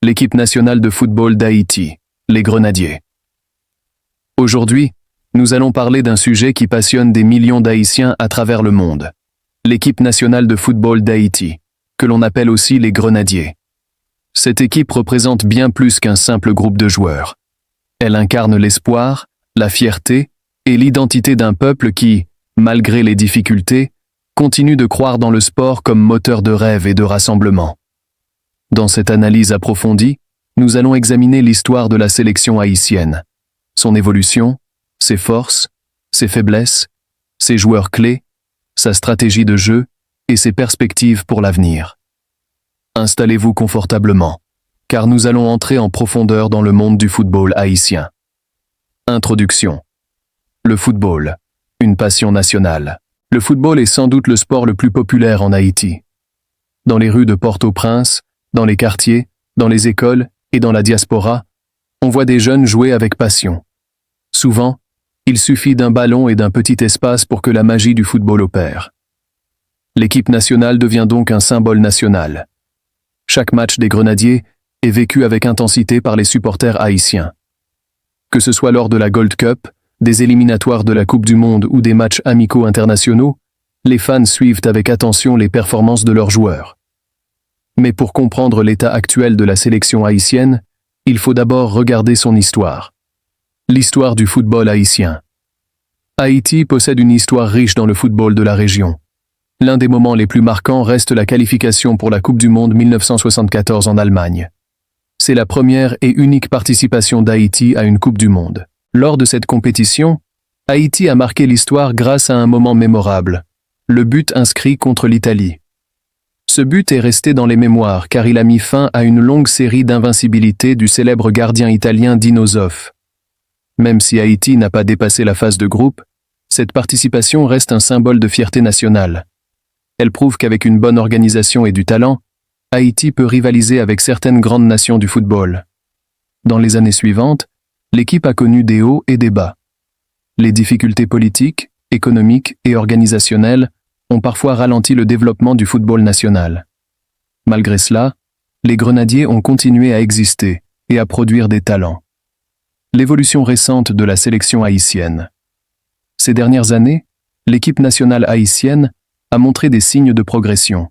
l'équipe nationale de football d'Haïti, les Grenadiers. Aujourd'hui, nous allons parler d'un sujet qui passionne des millions d'Haïtiens à travers le monde. L'équipe nationale de football d'Haïti, que l'on appelle aussi les Grenadiers. Cette équipe représente bien plus qu'un simple groupe de joueurs. Elle incarne l'espoir, la fierté et l'identité d'un peuple qui, malgré les difficultés, continue de croire dans le sport comme moteur de rêve et de rassemblement. Dans cette analyse approfondie, nous allons examiner l'histoire de la sélection haïtienne, son évolution, ses forces, ses faiblesses, ses joueurs clés, sa stratégie de jeu et ses perspectives pour l'avenir. Installez-vous confortablement, car nous allons entrer en profondeur dans le monde du football haïtien. Introduction. Le football, une passion nationale. Le football est sans doute le sport le plus populaire en Haïti. Dans les rues de Port-au-Prince, dans les quartiers, dans les écoles et dans la diaspora, on voit des jeunes jouer avec passion. Souvent, il suffit d'un ballon et d'un petit espace pour que la magie du football opère. L'équipe nationale devient donc un symbole national. Chaque match des Grenadiers est vécu avec intensité par les supporters haïtiens. Que ce soit lors de la Gold Cup, des éliminatoires de la Coupe du Monde ou des matchs amicaux internationaux, les fans suivent avec attention les performances de leurs joueurs. Mais pour comprendre l'état actuel de la sélection haïtienne, il faut d'abord regarder son histoire. L'histoire du football haïtien. Haïti possède une histoire riche dans le football de la région. L'un des moments les plus marquants reste la qualification pour la Coupe du Monde 1974 en Allemagne. C'est la première et unique participation d'Haïti à une Coupe du Monde. Lors de cette compétition, Haïti a marqué l'histoire grâce à un moment mémorable, le but inscrit contre l'Italie. Ce but est resté dans les mémoires car il a mis fin à une longue série d'invincibilité du célèbre gardien italien Dino Zoff. Même si Haïti n'a pas dépassé la phase de groupe, cette participation reste un symbole de fierté nationale. Elle prouve qu'avec une bonne organisation et du talent, Haïti peut rivaliser avec certaines grandes nations du football. Dans les années suivantes, l'équipe a connu des hauts et des bas. Les difficultés politiques, économiques et organisationnelles ont parfois ralenti le développement du football national. Malgré cela, les Grenadiers ont continué à exister et à produire des talents. L'évolution récente de la sélection haïtienne. Ces dernières années, l'équipe nationale haïtienne a montré des signes de progression.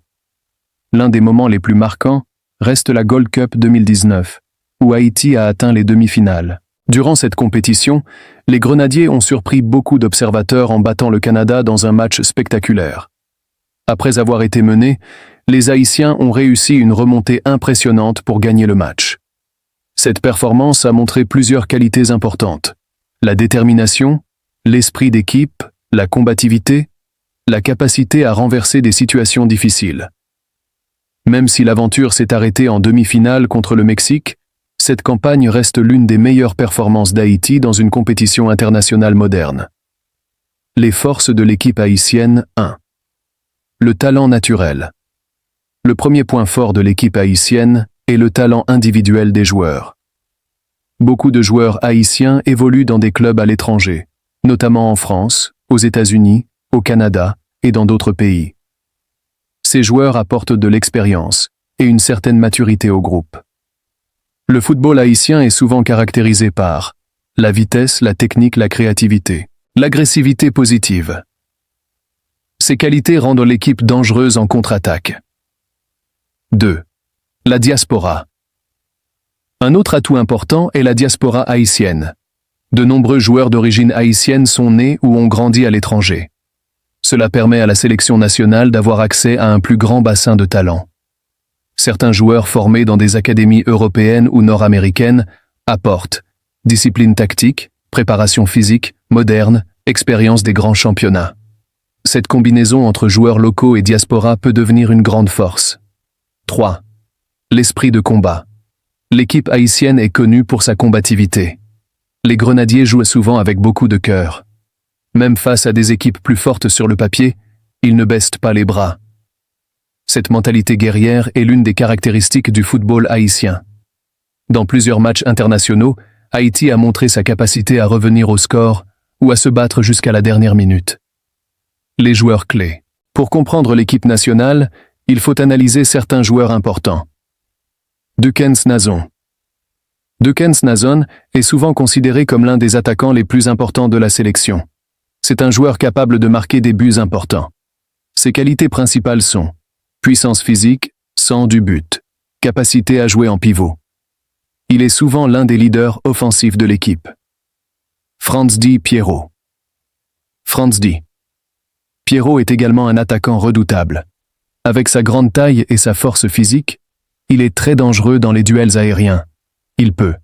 L'un des moments les plus marquants reste la Gold Cup 2019, où Haïti a atteint les demi-finales. Durant cette compétition, les Grenadiers ont surpris beaucoup d'observateurs en battant le Canada dans un match spectaculaire. Après avoir été menés, les Haïtiens ont réussi une remontée impressionnante pour gagner le match. Cette performance a montré plusieurs qualités importantes. La détermination, l'esprit d'équipe, la combativité, la capacité à renverser des situations difficiles. Même si l'aventure s'est arrêtée en demi-finale contre le Mexique, cette campagne reste l'une des meilleures performances d'Haïti dans une compétition internationale moderne. Les forces de l'équipe haïtienne 1. Le talent naturel. Le premier point fort de l'équipe haïtienne est le talent individuel des joueurs. Beaucoup de joueurs haïtiens évoluent dans des clubs à l'étranger, notamment en France, aux États-Unis, au Canada et dans d'autres pays. Ces joueurs apportent de l'expérience et une certaine maturité au groupe. Le football haïtien est souvent caractérisé par la vitesse, la technique, la créativité, l'agressivité positive. Ces qualités rendent l'équipe dangereuse en contre-attaque. 2. La diaspora. Un autre atout important est la diaspora haïtienne. De nombreux joueurs d'origine haïtienne sont nés ou ont grandi à l'étranger. Cela permet à la sélection nationale d'avoir accès à un plus grand bassin de talents. Certains joueurs formés dans des académies européennes ou nord-américaines apportent discipline tactique, préparation physique, moderne, expérience des grands championnats. Cette combinaison entre joueurs locaux et diaspora peut devenir une grande force. 3. L'esprit de combat. L'équipe haïtienne est connue pour sa combativité. Les Grenadiers jouent souvent avec beaucoup de cœur. Même face à des équipes plus fortes sur le papier, ils ne baissent pas les bras. Cette mentalité guerrière est l'une des caractéristiques du football haïtien. Dans plusieurs matchs internationaux, Haïti a montré sa capacité à revenir au score ou à se battre jusqu'à la dernière minute. Les joueurs clés. Pour comprendre l'équipe nationale, il faut analyser certains joueurs importants. Dekens Nazon. Dekens Nazon est souvent considéré comme l'un des attaquants les plus importants de la sélection. C'est un joueur capable de marquer des buts importants. Ses qualités principales sont puissance physique, sens du but, capacité à jouer en pivot. Il est souvent l'un des leaders offensifs de l'équipe. Franz-Di Pierrot. Franz-Di. Pierrot est également un attaquant redoutable. Avec sa grande taille et sa force physique, il est très dangereux dans les duels aériens. Il peut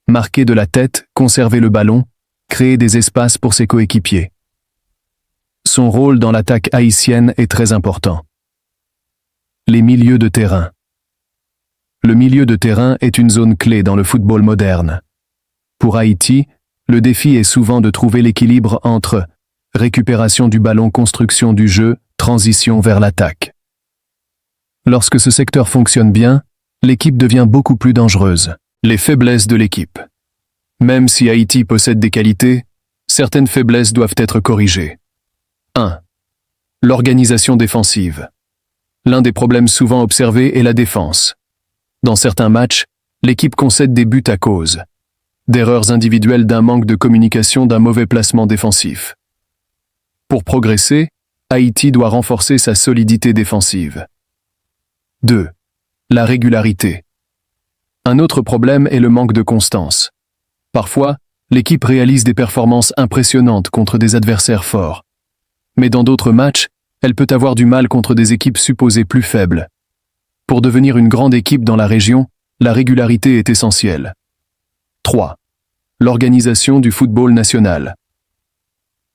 marquer de la tête, conserver le ballon, créer des espaces pour ses coéquipiers. Son rôle dans l'attaque haïtienne est très important. Les milieux de terrain. Le milieu de terrain est une zone clé dans le football moderne. Pour Haïti, le défi est souvent de trouver l'équilibre entre récupération du ballon, construction du jeu, transition vers l'attaque. Lorsque ce secteur fonctionne bien, l'équipe devient beaucoup plus dangereuse. Les faiblesses de l'équipe. Même si Haïti possède des qualités, certaines faiblesses doivent être corrigées. 1. L'organisation défensive. L'un des problèmes souvent observés est la défense. Dans certains matchs, l'équipe concède des buts à cause d'erreurs individuelles, d'un manque de communication, d'un mauvais placement défensif. Pour progresser, Haïti doit renforcer sa solidité défensive. 2. La régularité. Un autre problème est le manque de constance. Parfois, l'équipe réalise des performances impressionnantes contre des adversaires forts. Mais dans d'autres matchs, elle peut avoir du mal contre des équipes supposées plus faibles. Pour devenir une grande équipe dans la région, la régularité est essentielle. 3. L'organisation du football national.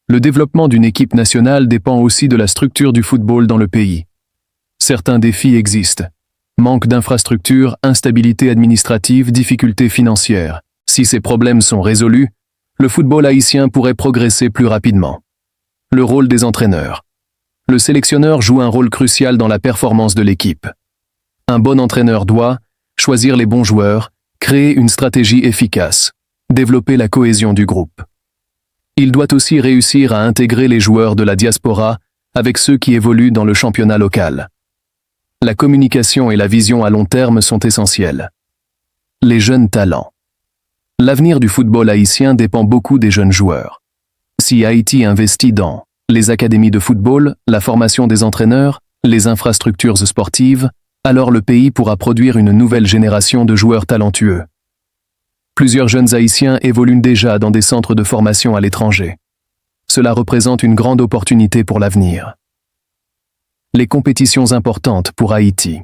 Le développement d'une équipe nationale dépend aussi de la structure du football dans le pays. Certains défis existent. Manque d'infrastructures, instabilité administrative, difficultés financières. Si ces problèmes sont résolus, le football haïtien pourrait progresser plus rapidement. Le rôle des entraîneurs. Le sélectionneur joue un rôle crucial dans la performance de l'équipe. Un bon entraîneur doit choisir les bons joueurs, créer une stratégie efficace, développer la cohésion du groupe. Il doit aussi réussir à intégrer les joueurs de la diaspora avec ceux qui évoluent dans le championnat local. La communication et la vision à long terme sont essentielles. Les jeunes talents. L'avenir du football haïtien dépend beaucoup des jeunes joueurs. Si Haïti investit dans les académies de football, la formation des entraîneurs, les infrastructures sportives, alors le pays pourra produire une nouvelle génération de joueurs talentueux. Plusieurs jeunes Haïtiens évoluent déjà dans des centres de formation à l'étranger. Cela représente une grande opportunité pour l'avenir. Les compétitions importantes pour Haïti.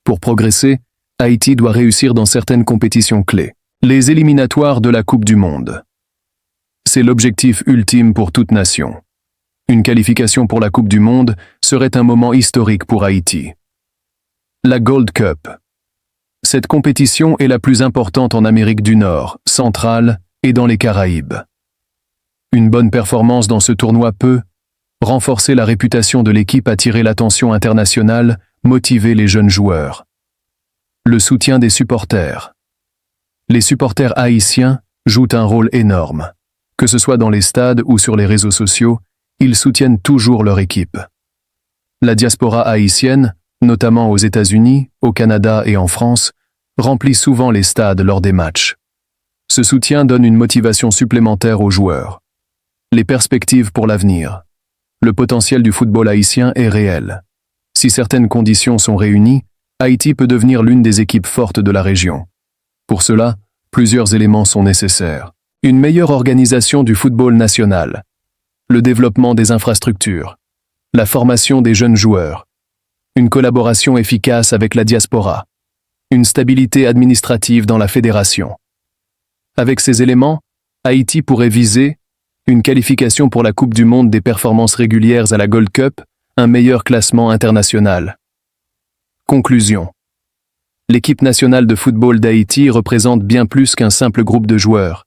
Pour progresser, Haïti doit réussir dans certaines compétitions clés. Les éliminatoires de la Coupe du Monde. C'est l'objectif ultime pour toute nation. Une qualification pour la Coupe du Monde serait un moment historique pour Haïti. La Gold Cup. Cette compétition est la plus importante en Amérique du Nord, centrale et dans les Caraïbes. Une bonne performance dans ce tournoi peut renforcer la réputation de l'équipe, attirer l'attention internationale, motiver les jeunes joueurs. Le soutien des supporters. Les supporters haïtiens jouent un rôle énorme. Que ce soit dans les stades ou sur les réseaux sociaux, ils soutiennent toujours leur équipe. La diaspora haïtienne, notamment aux États-Unis, au Canada et en France, remplit souvent les stades lors des matchs. Ce soutien donne une motivation supplémentaire aux joueurs. Les perspectives pour l'avenir. Le potentiel du football haïtien est réel. Si certaines conditions sont réunies, Haïti peut devenir l'une des équipes fortes de la région. Pour cela, plusieurs éléments sont nécessaires. Une meilleure organisation du football national, le développement des infrastructures, la formation des jeunes joueurs, une collaboration efficace avec la diaspora, une stabilité administrative dans la fédération. Avec ces éléments, Haïti pourrait viser une qualification pour la Coupe du Monde, des performances régulières à la Gold Cup, un meilleur classement international. Conclusion. L'équipe nationale de football d'Haïti représente bien plus qu'un simple groupe de joueurs.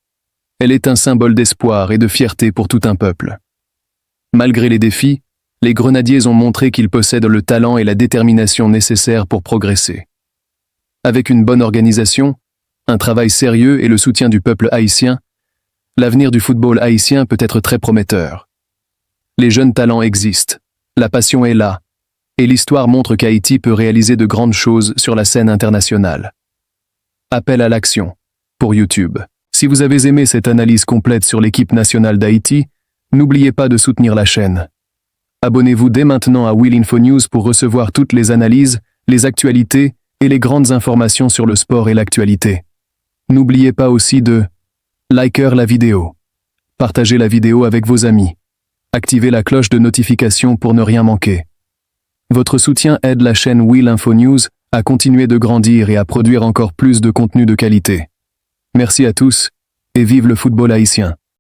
Elle est un symbole d'espoir et de fierté pour tout un peuple. Malgré les défis, les Grenadiers ont montré qu'ils possèdent le talent et la détermination nécessaires pour progresser. Avec une bonne organisation, un travail sérieux et le soutien du peuple haïtien, l'avenir du football haïtien peut être très prometteur. Les jeunes talents existent, la passion est là, Et l'histoire montre qu'Haïti peut réaliser de grandes choses sur la scène internationale. Appel à l'action. Pour YouTube. Si vous avez aimé cette analyse complète sur l'équipe nationale d'Haïti, n'oubliez pas de soutenir la chaîne. Abonnez-vous dès maintenant à Will Info News pour recevoir toutes les analyses, les actualités et les grandes informations sur le sport et l'actualité. N'oubliez pas aussi de liker la vidéo, partager la vidéo avec vos amis, activer la cloche de notification pour ne rien manquer. Votre soutien aide la chaîne Will Info News à continuer de grandir et à produire encore plus de contenu de qualité. Merci à tous et vive le football haïtien.